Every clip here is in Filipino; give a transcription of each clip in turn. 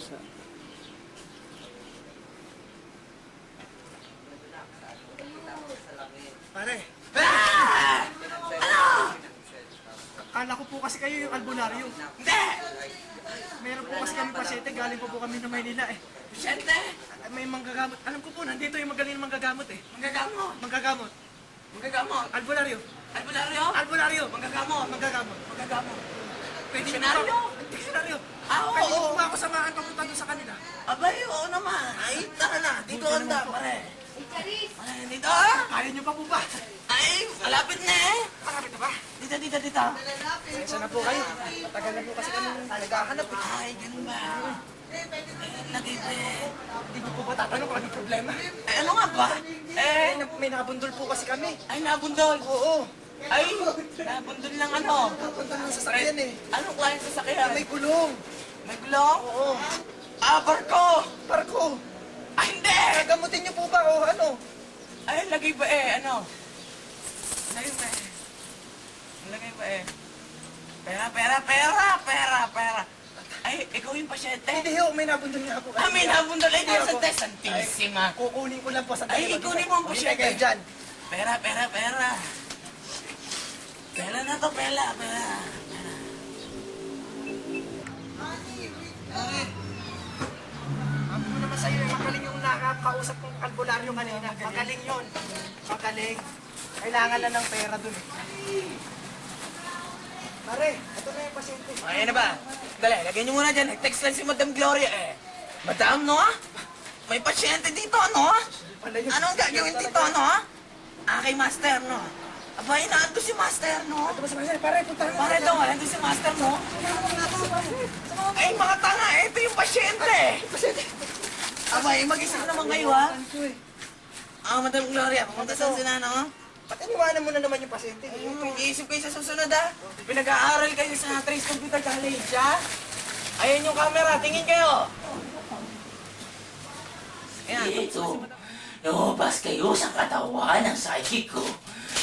sa... Pare! Ah! Ano? Akala ko po kasi kayo yung albularyo. Hindi! Meron po kasi kami pasyente, galing po kami ng Maynila eh. Pasyente? May manggagamot. Alam ko po, nandito yung magaling na manggagamot eh. Manggagamot? Manggagamot. Manggagamot? Albularyo. Albularyo? Albularyo. Manggagamot? Manggagamot. Manggagamot? Pwede niyo Diksyonaryo? ba? Diksyonaryo. Ah, oo. Pwede niyo ba ako samahan papunta doon sa kanila? Abay, oo naman. Ay, tara na. Dito Buti anda, naman po. pare. Charis! Pare, dito ah. Kaya niyo pa po ba? Ay, malapit na eh. Marami na ba? Dito, dito, dito. Pasensya na po kayo. Matagal na po kasi kami naghahanap eh. Ay, ganun ba? Nagite. Hindi ko po ba tatanong kung anong problema? Eh, ano nga ba? Eh, May nabundol po kasi kami. ay, nabundol. Oo. Ay, nabundol lang ano. Nabundol ng sasakyan eh. Anong klase sa sakyan? May gulong. May gulong? Oo. Ah, barko! Barko. Ah, hindi! Gamutin niyo po ba o ano? Ay, lagay ba eh, ano? Lagay ba eh? Lagay ba eh? Pera. Ay, ikaw yung pasyente? Hindi ho, may nabundol nga po. Kami nabundol ay Hindi nasa ako. Santissima. Kukunin ko lang po sa Ay, ikunin mo ang Hindi pasyente. kayo dyan. Pera. Pera na to, pera. Sabi ko naman sa'yo, magaling yung nakakausap kong albularyo kanina. Magaling yun. Magaling. Kailangan lang ng pera dun eh. Pare, ito na yung pasyente. Ay, ano ba? Dali, lagyan niyo muna dyan. Nag-text lang si Madam Gloria eh. Madam, no ah? May pasyente dito, ano ah? Pala yun. Anong gagawin dito, ano ah? Kay Master, no? Abay, naando si Master, no? Ito ba si Master? Pare, punta na. Pare daw, nandun si Master, no? Ay, mga tanga, ito yung pasyente. Pasyente. Abay, mag-isip naman kayo, ha? Madam Gloria, pumunta saan si Nana, oh? Ba't iniwanan mo na naman yung pasyente? Mag-iisip kayo sa susunod, ha? Pinag-aaral kayo sa Trace Computer College, ha? Ayan yung camera, tingin kayo. Ayan. Ito, lumabas kayo sa katawan ng psychic ko.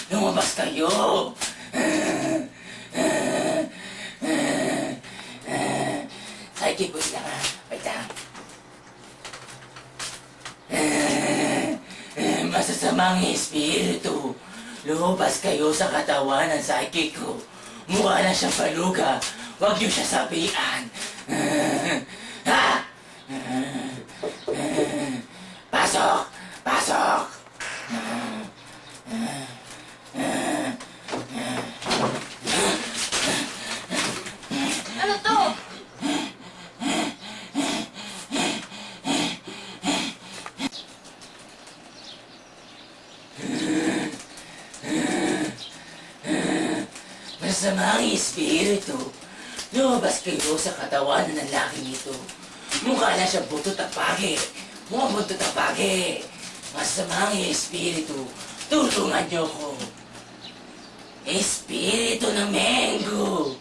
Lumabas kayo. Psychic ko sila nga. Wait lang. Masasamang espiritu. Lumabas kayo sa katawan ng psychic ko. Mukha na siyang paluga. Huwag niyo siya sabihan. Ha? Pasok! Pasok! Ano to? Masamang espiritu. Lumabas kayo sa katawan ng lalaking ito. Mukha na siyang butot at pagi. Mukhang butot at pagi. Masamang espiritu. Tulungan niyo ko. Espiritu ng Mengo.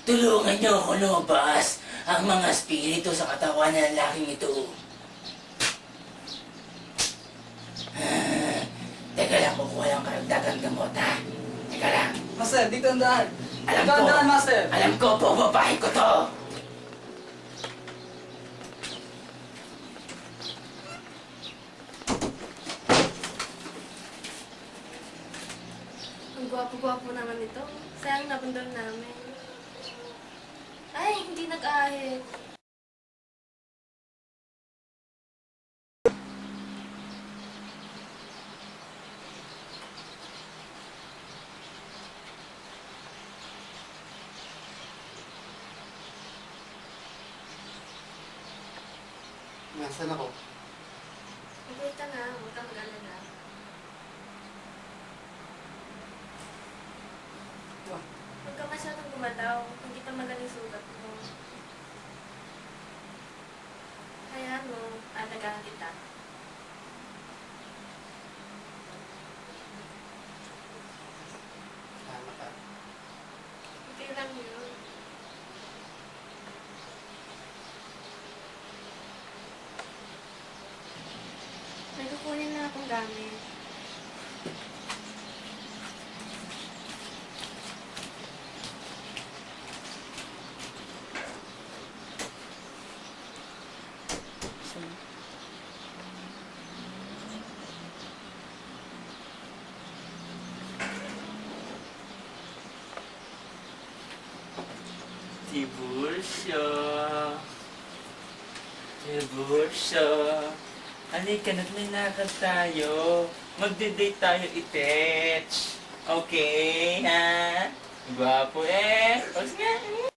Tulungan niyo ko lumabas ang mga espiritu sa katawan ng lalaking ito. Teka lang, kukuha lang karagdagang gamot, ha? Teka lang. Master, dito ang daan. Alam Dito ang ko. daan, Master. Alam ko po, babae ko to. Ang gwapo-gwapo naman ito. Sayang nabundol namin. Ay, hindi nag-ahit. Nasaan ako? Wait ka na, huwag kang mag-alala. Huwag ka masyadong gumalaw. Hindi pa magaling sugat mo. Kaya ano, alagaan kita. Salamat ka. Okay lang yun. May kukunin na akong gamit. Si Bulsyo. Si Bulsyo. Halika na't may lakad tayo. Magde-date tayo, itech. Okay, ha? Gwapo eh. Pag nga.